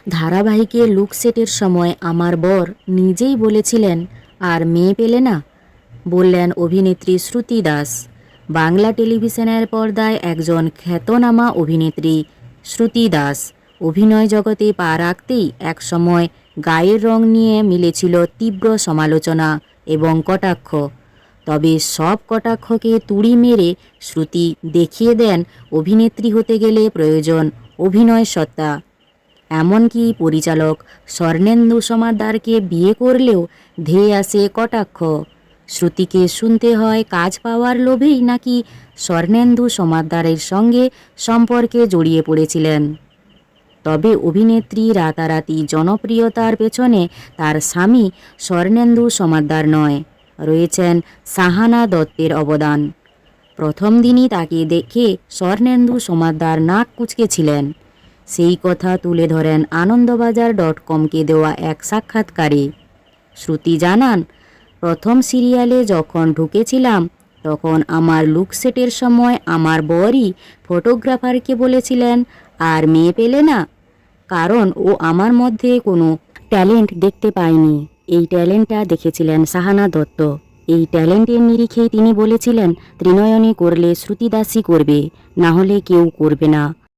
ধারাবাহিকের লুক সেটের সময় আমার বর নিজেই বলেছিলেন, আর মেয়ে পেলে না? বললেন অভিনেত্রী শ্রুতি দাস। বাংলা টেলিভিশনের পর্দায় একজন খ্যাতনামা অভিনেত্রী শ্রুতি দাস অভিনয় জগতে পা রাখতেই একসময় গায়ের রং নিয়ে মিলেছিল তীব্র সমালোচনা এবং কটাক্ষ। তবে সব কটাক্ষকে তুড়ি মেরে শ্রুতি দেখিয়ে দেন অভিনেত্রী হতে গেলে প্রয়োজন অভিনয় সত্তা। এমনকি পরিচালক স্বর্ণেন্দু সমাদ্দারকে বিয়ে করলেও ধেয়ে আসে কটাক্ষ। শ্রুতিকে শুনতে হয় কাজ পাওয়ার লোভেই নাকি স্বর্ণেন্দু সমাদ্দারের সঙ্গে সম্পর্কে জড়িয়ে পড়েছিলেন। তবে অভিনেত্রী রাতারাতি জনপ্রিয়তার পেছনে তার স্বামী স্বর্ণেন্দু সমাদ্দার নয়, রয়েছেন সাহানা দত্তের অবদান। প্রথম দিনই তাকে দেখে স্বর্ণেন্দু সমাদ্দার নাক কুঁচকেছিলেন। সেই কথা তুলে ধরেন আনন্দবাজার.কমকে দেওয়া এক সাক্ষাৎকারে। শ্রুতি জানান, প্রথম সিরিয়ালে যখন ঢুকেছিলাম তখন আমার লুকসেটের সময় আমার বরই ফটোগ্রাফারকে বলেছিলেন, আর মেয়ে পেলে না? কারণ ও আমার মধ্যে কোনো ট্যালেন্ট দেখতে পায়নি। এই ট্যালেন্টটা দেখেছিলেন সাহানা দত্ত। এই ট্যালেন্টের নিরিখেই তিনি বলেছিলেন, ত্রিনয়নী করলে শ্রুতি দাসই করবে, না হলে কেউ করবে না।